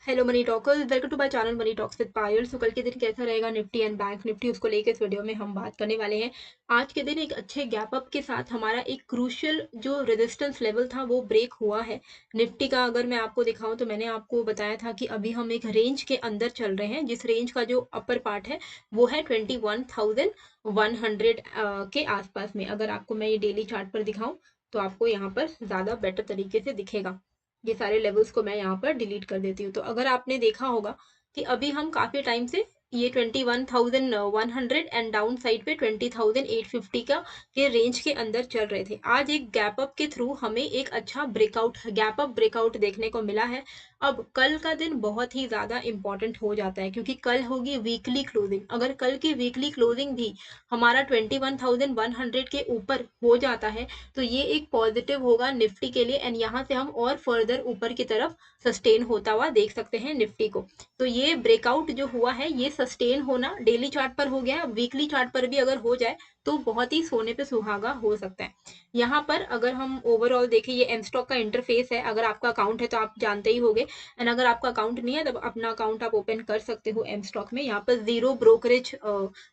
Hello money talkers, welcome to my channel money talks with Payal. So कल के दिन कैसा रहेगा निफ्टी एंड बैंक निफ्टी, उसको लेके इस वीडियो में हम बात करने वाले हैं। आज के दिन एक अच्छे गैप अप के साथ हमारा एक क्रूशियल जो रेजिस्टेंस लेवल था वो ब्रेक हुआ है। निफ्टी का अगर मैं आपको दिखाऊं तो मैंने आपको बताया था कि अभी हम एक रेंज के अंदर चल रहे हैं, जिस रेंज का जो अपर पार्ट है वो है 21,100 के आसपास में। अगर आपको मैं ये डेली चार्ट पर दिखाऊं तो आपको यहाँ पर ज्यादा बेटर तरीके से दिखेगा। ये सारे लेवल्स को मैं यहाँ पर डिलीट कर देती हूँ। तो अगर आपने देखा होगा कि अभी हम काफी टाइम से ये 21,100 एंड डाउन साइड पे 20,850 का के रेंज के अंदर चल रहे थे। आज एक गैप अप के थ्रू हमें एक अच्छा ब्रेकआउट गैप अप ब्रेकआउट देखने को मिला है। अब कल का दिन बहुत ही ज्यादा इंपॉर्टेंट हो जाता है, क्योंकि कल होगी वीकली क्लोजिंग। अगर कल की वीकली क्लोजिंग भी हमारा 21,100 के ऊपर हो जाता है तो ये एक पॉजिटिव होगा निफ्टी के लिए, एंड यहाँ से हम और फर्दर ऊपर की तरफ सस्टेन होता हुआ देख सकते हैं निफ्टी को। तो ये ब्रेकआउट जो हुआ है ये सस्टेन होना डेली चार्ट पर हो गया, वीकली चार्ट पर भी अगर हो जाए तो बहुत ही सोने पे सुहागा हो सकता है। यहाँ पर अगर हम ओवरऑल देखें, ये एम स्टॉक का इंटरफेस है। अगर आपका अकाउंट है तो आप जानते ही होंगे, एंड अगर आपका अकाउंट नहीं है तब अपना अकाउंट आप ओपन कर सकते हो एम स्टॉक में। यहाँ पर जीरो ब्रोकरेज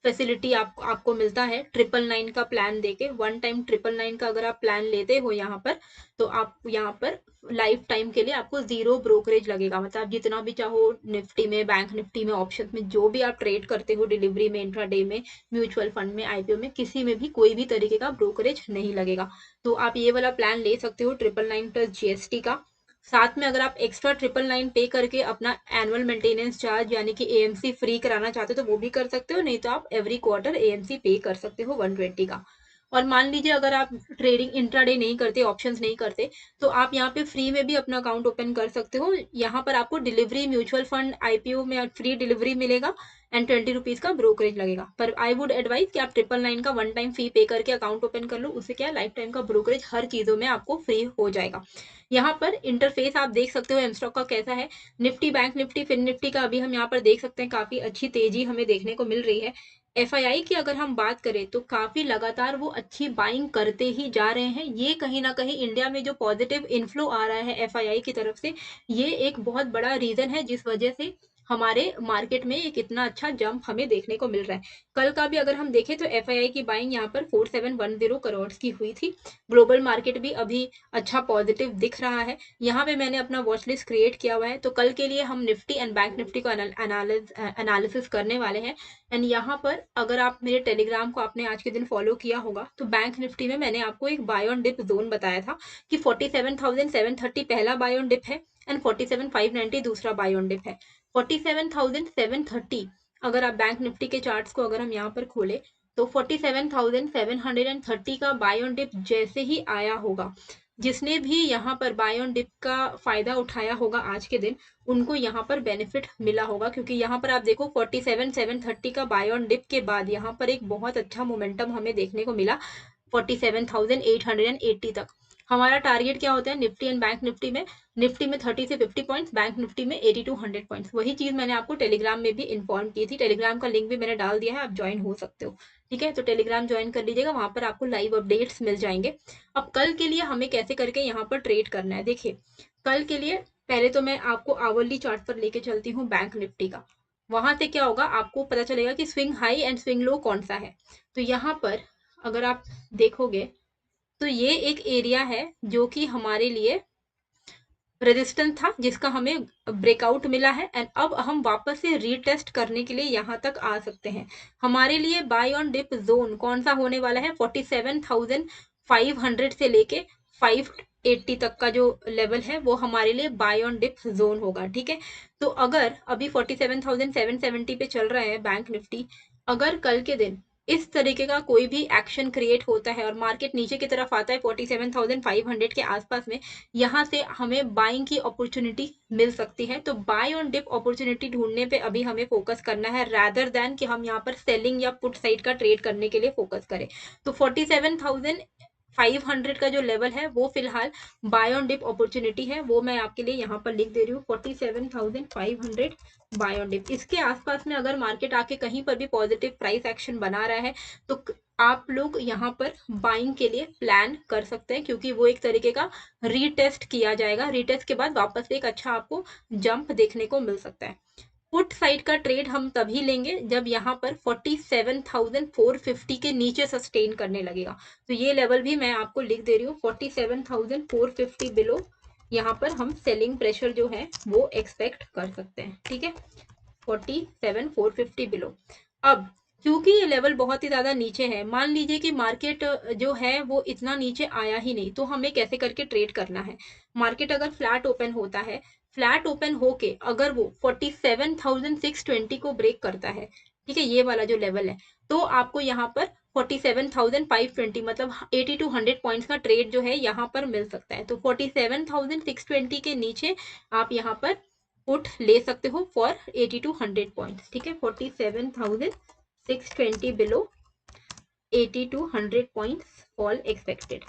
फैसिलिटी आपको मिलता है 999 का प्लान देके। वन टाइम 999 का अगर आप प्लान लेते हो यहाँ पर तो आप यहाँ पर लाइफ टाइम के लिए आपको जीरो ब्रोकरेज लगेगा। मतलब आप जितना भी चाहो निफ्टी में, बैंक निफ्टी में, ऑप्शन में, जो भी आप ट्रेड करते हो, डिलीवरी में, इंट्राडे में, म्यूचुअल फंड में, आईपीओ में, किसी में भी कोई भी तरीके का ब्रोकरेज नहीं लगेगा। तो आप ये वाला प्लान ले सकते हो 999 प्लस जीएसटी का। साथ में अगर आप एक्स्ट्रा 999 पे करके अपना एनुअल मेंटेनेंस चार्ज यानी कि एएमसी फ्री कराना चाहते हो तो वो भी कर सकते हो, नहीं तो आप एवरी क्वार्टर एएमसी पे कर सकते हो 120 का। और मान लीजिए अगर आप ट्रेडिंग इंट्राडे नहीं करते, ऑप्शंस नहीं करते, तो आप यहाँ पे फ्री में भी अपना अकाउंट ओपन कर सकते हो। यहाँ पर आपको डिलीवरी म्यूचुअल फंड आईपीओ में फ्री डिलीवरी मिलेगा एंड 20 रुपीज का ब्रोकरेज लगेगा। पर आई वुड एडवाइज कि आप 999 का वन टाइम फी पे करके अकाउंट ओपन कर लो। उससे क्या, लाइफ टाइम का ब्रोकरेज हर चीजों में आपको फ्री हो जाएगा। यहाँ पर इंटरफेस आप देख सकते हो एमस्टॉक का कैसा है। निफ्टी, बैंक निफ्टी, फिन निफ्टी का अभी हम यहाँ पर देख सकते हैं काफी अच्छी तेजी हमें देखने को मिल रही है। एफआईआई की अगर हम बात करें तो काफी लगातार वो अच्छी बाइंग करते ही जा रहे हैं। ये कहीं ना कहीं इंडिया में जो पॉजिटिव इन्फ्लो आ रहा है एफआईआई की तरफ से, ये एक बहुत बड़ा रीजन है जिस वजह से हमारे मार्केट में एक इतना अच्छा जंप हमें देखने को मिल रहा है। कल का भी अगर हम देखें तो एफआईआई की बाइंग यहाँ पर 4710 करोड़ की हुई थी। ग्लोबल मार्केट भी अभी अच्छा पॉजिटिव दिख रहा है। यहाँ पे मैंने अपना वॉच लिस्ट क्रिएट किया हुआ है, तो कल के लिए हम निफ्टी एंड बैंक निफ्टी को एनालिसिस करने वाले हैं। एंड यहाँ पर अगर आप मेरे टेलीग्राम को आपने आज के दिन फॉलो किया होगा तो बैंक निफ्टी में मैंने आपको एक बाय ऑन डिप जोन बताया था कि 47,730 पहला बाय ऑन डिप है एंड 47,590 दूसरा बाय ऑन डिप है। 47,730 अगर आप बैंक निफ्टी के चार्ट्स को अगर हम यहाँ पर खोले तो 47,730 का बाय ऑन डिप जैसे ही आया होगा, जिसने भी यहाँ पर बाय ऑन डिप का फायदा उठाया होगा आज के दिन, उनको यहाँ पर बेनिफिट मिला होगा। क्योंकि यहाँ पर आप देखो 47,730 का बाय ऑन डिप के बाद यहाँ पर एक बहुत अच्छा मोमेंटम हमें देखने को मिला 47,880 तक। हमारा टारगेट क्या होता है निफ्टी एंड बैंक निफ्टी में? निफ्टी में 30 से 50 पॉइंट्स, बैंक निफ्टी में 80 टू 100 पॉइंट्स। वही चीज मैंने आपको टेलीग्राम में भी इन्फॉर्म की थी। टेलीग्राम का लिंक भी मैंने डाल दिया है, आप ज्वाइन हो सकते हो। ठीक है, तो टेलीग्राम ज्वाइन कर लीजिएगा, वहां पर आपको लाइव अपडेट्स मिल जाएंगे। अब कल के लिए हमें कैसे करके यहाँ पर ट्रेड करना है, देखिए कल के लिए पहले तो मैं आपको आवरली चार्ट पर लेके चलती हूँ बैंक निफ्टी का। वहां से क्या होगा, आपको पता चलेगा कि swing high and swing low कौन सा है। तो यहाँ पर अगर आप देखोगे तो ये एक एरिया है जो कि हमारे लिए रेजिस्टेंस था, जिसका हमें ब्रेकआउट मिला है एंड अब हम वापस से रीटेस्ट करने के लिए यहाँ तक आ सकते हैं। हमारे लिए बाय ऑन डिप जोन कौन सा होने वाला है? 47,500 से लेके 580 तक का जो लेवल है वो हमारे लिए बाय ऑन डिप जोन होगा। ठीक है, तो अगर अभी 47,770 पे चल रहा है बैंक निफ्टी, अगर कल के दिन इस तरीके का कोई भी एक्शन क्रिएट होता है और मार्केट नीचे की तरफ आता है 47,500 के आसपास में, यहाँ से हमें बाइंग की अपॉर्चुनिटी मिल सकती है। तो बाय ऑन डिप अपॉर्चुनिटी ढूंढने पे अभी हमें फोकस करना है, रादर देन कि हम यहाँ पर सेलिंग या पुट साइड का ट्रेड करने के लिए फोकस करें। तो 47,500 का जो लेवल है वो फिलहाल बाय ऑन डिप अपॉर्चुनिटी है, वो मैं आपके लिए यहाँ पर लिख दे रही हूँ 47,500 बाय ऑन डिप। इसके आसपास में अगर मार्केट आके कहीं पर भी पॉजिटिव प्राइस एक्शन बना रहा है तो आप लोग यहाँ पर बाइंग के लिए प्लान कर सकते हैं, क्योंकि वो एक तरीके का रीटेस्ट किया जाएगा। रीटेस्ट के बाद वापस से एक अच्छा आपको जंप देखने को मिल सकता है। पुट साइड का ट्रेड हम तभी लेंगे जब यहाँ पर 47,450 के नीचे सस्टेन करने लगेगा। तो ये लेवल भी मैं आपको लिख दे रही हूँ, 47,450 बिलो यहाँ पर हम सेलिंग प्रेशर जो है वो एक्सपेक्ट कर सकते हैं। ठीक है, 47,450 बिलो। अब क्योंकि ये लेवल बहुत ही ज़्यादा नीचे है, मान लीजिए कि मार्केट जो है वो इतना नीचे आया ही नहीं, तो हमें कैसे करके ट्रेड करना है। मार्केट अगर फ्लैट ओपन होता है, फ्लैट ओपन होके अगर वो 47,620 को ब्रेक करता है, ठीक है, ये वाला जो लेवल है, तो आपको यहाँ पर 47,520 मतलब 80 to 100 पॉइंट्स का ट्रेड जो है यहाँ पर मिल सकता है। तो 47,620 के नीचे आप यहाँ पर पुट ले सकते हो फॉर 80 to 100 पॉइंट्स। ठीक है, 47,620 below 80 to 100 points fall expected.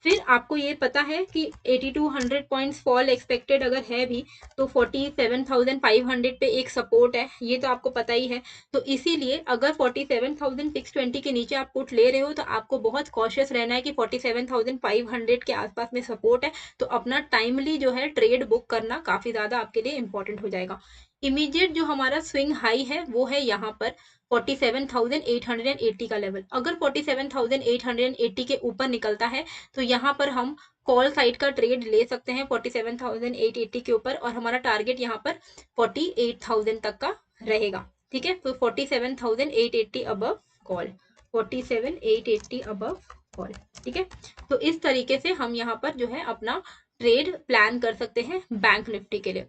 फिर आपको ये पता है कि 80 to 100 पॉइंट्स फॉल एक्सपेक्टेड अगर है भी, तो 47,500 पे एक सपोर्ट है, ये तो आपको पता ही है। तो इसीलिए अगर 47,620 के नीचे आप पुट ले रहे हो, तो आपको बहुत कॉशियस रहना है कि 47,500 के आसपास में सपोर्ट है, तो अपना टाइमली जो है ट्रेड बुक करना काफ़ी ज़्यादा आपके लिए इंपॉर्टेंट हो जाएगा। इमीडिएट जो हमारा स्विंग हाई है वो है यहाँ पर 47,880 का लेवल। अगर 47,880 के ऊपर निकलता है, तो यहाँ पर हम कॉल साइड का ट्रेड ले सकते हैं 47,880 के ऊपर, और हमारा टारगेट यहाँ पर 48,000 तक का रहेगा। ठीक है, तो 47,880 अबव कॉल, 47,880 अबव कॉल। ठीक है, तो इस तरीके से हम यहाँ पर जो है अपना ट्रेड प्लान कर सकते हैं बैंक निफ्टी के लिए।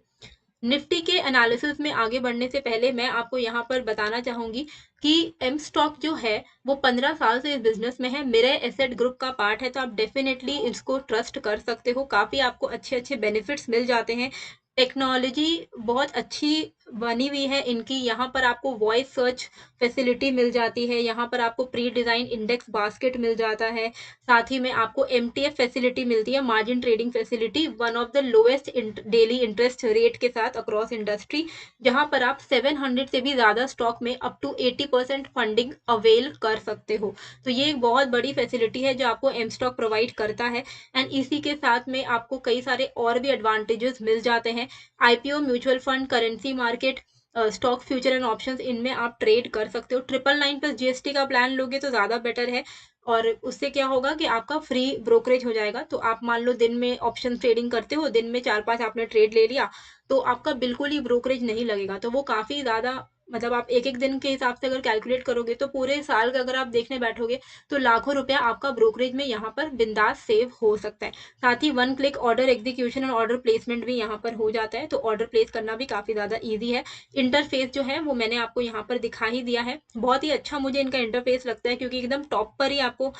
निफ्टी के एनालिसिस में आगे बढ़ने से पहले मैं आपको यहाँ पर बताना चाहूंगी कि एम स्टॉक जो है वो 15 साल से इस बिजनेस में है, मेरे एसेट ग्रुप का पार्ट है, तो आप डेफिनेटली इसको ट्रस्ट कर सकते हो। काफ़ी आपको अच्छे अच्छे बेनिफिट्स मिल जाते हैं। टेक्नोलॉजी बहुत अच्छी बनी हुई है इनकी। यहाँ पर आपको वॉइस सर्च फैसिलिटी मिल जाती है, यहाँ पर आपको प्री डिज़ाइन इंडेक्स बास्केट मिल जाता है, साथ ही में आपको MTF फैसिलिटी मिलती है, margin trading facility, one of the lowest daily interest rate के साथ अक्रॉस इंडस्ट्री, जहां पर आप 700 से भी ज़्यादा स्टॉक में अप टू 80% फंडिंग अवेल कर सकते हो। तो ये एक बहुत बड़ी फैसिलिटी है जो आपको एम स्टॉक प्रोवाइड करता है। एंड इसी के साथ में आपको कई सारे और भी एडवांटेजेस मिल जाते हैं। IPO, mutual fund, currency market, stock future and options, इनमें आप ट्रेड कर सकते हो। 999 प्लस GST का प्लान लोगे तो ज़्यादा बेटर है, और उससे क्या होगा कि आपका फ्री ब्रोकरेज हो जाएगा। तो आप मान लो दिन में ऑप्शन ट्रेडिंग करते हो, दिन में 4-5 आपने ट्रेड ले लिया, तो आपका बिल्कुल ही ब्रोकरेज नहीं लगेगा। तो वो काफ़ी ज़्यादा, मतलब आप एक एक दिन के हिसाब से अगर कैलकुलेट करोगे तो पूरे साल का अगर आप देखने बैठोगे तो लाखों रुपया आपका ब्रोकरेज में यहाँ पर बिंदास सेव हो सकता है। साथ ही 1 क्लिक ऑर्डर एग्जीक्यूशन और ऑर्डर प्लेसमेंट भी यहाँ पर हो जाता है, तो ऑर्डर प्लेस करना भी काफ़ी ज़्यादा ईजी है। इंटरफेस जो है वो मैंने आपको यहाँ पर दिखा ही दिया है, बहुत ही अच्छा मुझे इनका इंटरफेस लगता है, क्योंकि एकदम टॉप पर ही आपको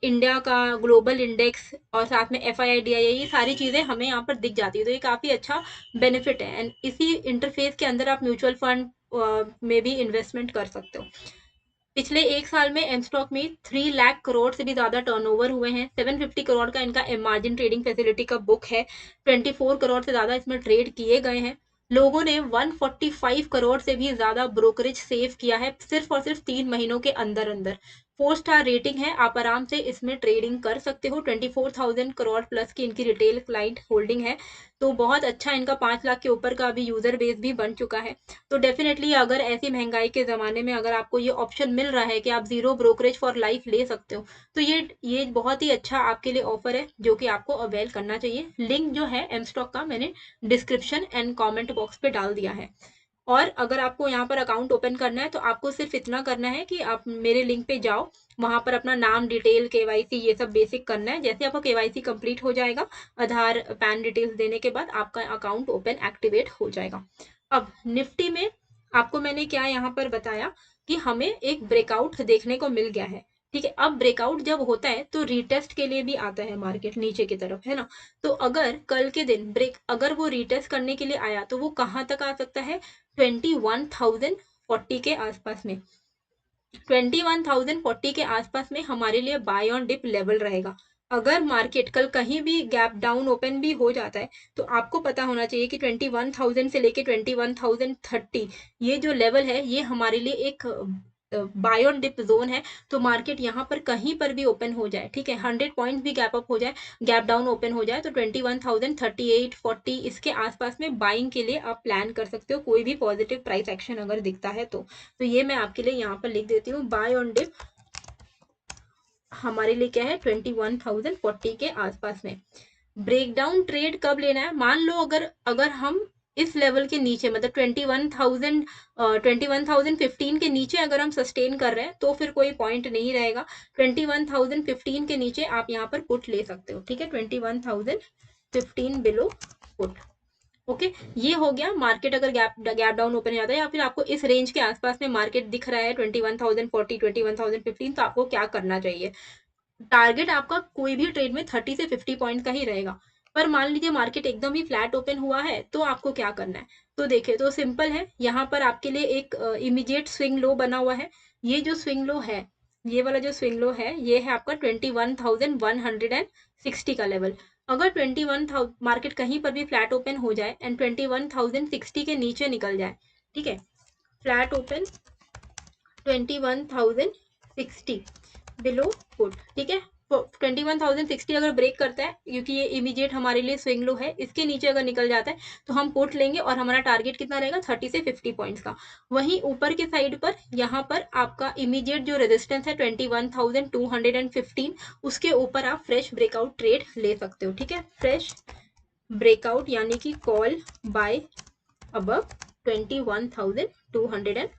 इंडिया का ग्लोबल इंडेक्स और साथ में FII DII ये सारी चीज़ें हमें यहाँ पर दिख जाती है। तो ये काफ़ी अच्छा बेनिफिट है। एंड इसी इंटरफेस के अंदर आप म्यूचुअल फंड में भी इन्वेस्टमेंट कर सकते हो। पिछले एक साल में एम स्टॉक में 3 लाख करोड़ से भी ज़्यादा टर्नओवर हुए हैं। 750 करोड़ का इनका मार्जिन ट्रेडिंग फैसिलिटी का बुक है। 24 करोड़ से ज़्यादा इसमें ट्रेड किए गए हैं। लोगों ने 145 करोड़ से भी ज़्यादा ब्रोकरेज सेव किया है सिर्फ और सिर्फ 3 महीनों के अंदर अंदर। 4 स्टार रेटिंग है, आप आराम से इसमें ट्रेडिंग कर सकते हो। 24,000 करोड़ प्लस की इनकी रिटेल क्लाइंट होल्डिंग है, तो बहुत अच्छा इनका 5 लाख के ऊपर का अभी यूज़र बेस भी बन चुका है। तो डेफिनेटली अगर ऐसी महंगाई के ज़माने में अगर आपको ये ऑप्शन मिल रहा है कि आप ज़ीरो ब्रोकरेज फॉर लाइफ ले सकते हो, तो ये बहुत ही अच्छा आपके लिए ऑफर है जो कि आपको अवेल करना चाहिए। लिंक जो है एम स्टॉक का मैंने डिस्क्रिप्शन एंड कमेंट बॉक्स पे डाल दिया है। और अगर आपको यहाँ पर अकाउंट ओपन करना है तो आपको सिर्फ इतना करना है कि आप मेरे लिंक पे जाओ, वहाँ पर अपना नाम, डिटेल, KYC ये सब बेसिक करना है। जैसे आपका KYC कंप्लीट हो जाएगा, आधार पैन डिटेल्स देने के बाद आपका अकाउंट ओपन एक्टिवेट हो जाएगा। अब निफ्टी में आपको मैंने क्या यहाँ पर बताया कि हमें एक ब्रेकआउट देखने को मिल गया है। ठीक है, अब ब्रेकआउट जब होता है तो रीटेस्ट के लिए भी आता है मार्केट नीचे की तरफ, है ना। तो अगर कल के दिन अगर वो रीटेस्ट करने के लिए आया तो वो कहाँ तक आ सकता है, 21,040 के आसपास में। 21,040 के आसपास में हमारे लिए बाय ऑन डिप लेवल रहेगा। अगर मार्केट कल कहीं भी गैप डाउन ओपन भी हो जाता है, तो आपको पता होना चाहिए कि 21,000 से लेके 21,030 ये जो लेवल है ये हमारे लिए एक बाय ऑन डिप जोन है, तो मार्केट यहाँ पर कहीं पर भी ओपन हो जाए, ठीक है, 100 पॉइंट भी गैप अप हो जाए, गैप डाउन ओपन हो जाए, तो 21,038 40 इसके आसपास में बाइंग के लिए आप प्लान कर सकते हो, कोई भी पॉजिटिव प्राइस एक्शन अगर दिखता है तो ये मैं आपके लिए यहाँ पर लिख देती हूँ। बाय ऑन डिप हमारे लिए क्या है, 21,040 के आसपास में। ब्रेकडाउन ट्रेड कब लेना है, मान लो अगर हम इस लेवल के नीचे मतलब 21,015 के नीचे अगर हम सस्टेन कर रहे हैं तो फिर कोई पॉइंट नहीं रहेगा। 21,015 के नीचे आप यहाँ पर पुट ले सकते हो, ठीक है, 21,015 बिलो पुट। ओके, ये हो गया मार्केट अगर गैप डाउन ओपन जाता है या फिर आपको इस रेंज के आसपास में मार्केट दिख रहा है 21,040 21,015, तो आपको क्या करना चाहिए। टारगेट आपका कोई भी ट्रेड में 30 से 50 पॉइंट का ही रहेगा, पर मान लीजिए मार्केट एकदम ही फ्लैट ओपन हुआ है तो आपको क्या करना है। तो देखिए, तो सिंपल है, यहाँ पर आपके लिए एक इमीडिएट स्विंग लो बना हुआ है। ये जो स्विंग लो है, ये वाला जो स्विंग लो है, ये है आपका 21,160 का लेवल। अगर 21,000 मार्केट कहीं पर भी फ्लैट ओपन हो जाए एंड 21,060 के नीचे निकल जाए, ठीक है, फ्लैट ओपन 21,060 बिलो पुट, ठीक है, 21,060 अगर ब्रेक करता है, क्योंकि ये इमीडिएट हमारे लिए स्विंग लो है, इसके नीचे अगर निकल जाता है तो हम पुट लेंगे और हमारा टारगेट कितना रहेगा, 30 से 50 पॉइंट्स का। वहीं ऊपर के साइड पर यहाँ पर आपका इमीडिएट जो रेजिस्टेंस है 21,215, उसके ऊपर आप फ्रेश ब्रेकआउट ट्रेड ले सकते हो, ठीक है, फ्रेश ब्रेकआउट यानी कि कॉल बाय अबव 21,215।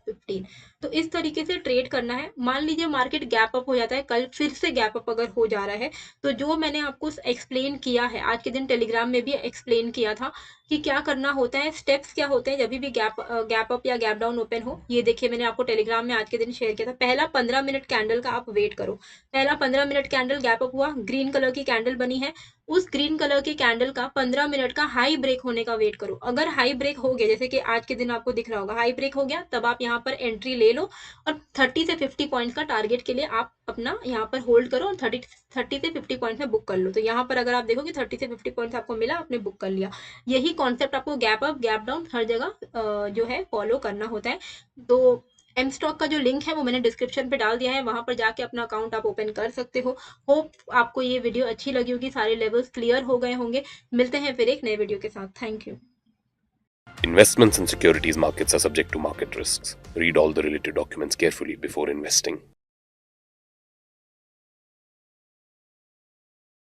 तो इस तरीके से ट्रेड करना है। मान लीजिए मार्केट गैप अप हो जाता है, कल फिर से गैप अप अगर हो जा रहा है, तो जो मैंने आपको एक्सप्लेन किया है आज के दिन टेलीग्राम में भी एक्सप्लेन किया था कि क्या करना होता है, स्टेप्स क्या होते हैं जब भी गैप अप या गैप डाउन ओपन हो। ये देखिए, मैंने आपको टेलीग्राम में आज के दिन शेयर किया था। पहला 15 मिनट कैंडल का आप वेट करो। पहला 15 मिनट कैंडल गैप अप हुआ, ग्रीन कलर की कैंडल बनी है, उस ग्रीन कलर की कैंडल का 15 मिनट का हाई ब्रेक होने का वेट करो। अगर हाई ब्रेक हो गया, जैसे कि आज के दिन आपको दिख रहा होगा हाई ब्रेक हो गया, तब आप यहाँ पर एंट्री ले लो और 30 से 50 पॉइंट्स का टारगेट के लिए आप अपना यहाँ पर होल्ड करो और 30 से 50 पॉइंट्स में बुक कर लो। तो यहाँ पर अगर आप देखोगे 30 से 50 पॉइंट्स आपको मिला, आपने बुक कर लिया। यही कॉन्सेप्ट आपको गैप अप गैप डाउन हर जगह जो है फॉलो करना होता है। तो एम स्टॉक का जो लिंक है वो मैंने डिस्क्रिप्शन पे डाल दिया है, वहां पर जाके अपना अकाउंट आप ओपन कर सकते हो। होप आपको ये वीडियो अच्छी लगी होगी, सारे लेवल्स क्लियर हो गए होंगे। मिलते हैं फिर एक नए वीडियो के साथ। Thank you. Investments in securities markets are subject to market risks. Read all the related documents carefully before investing.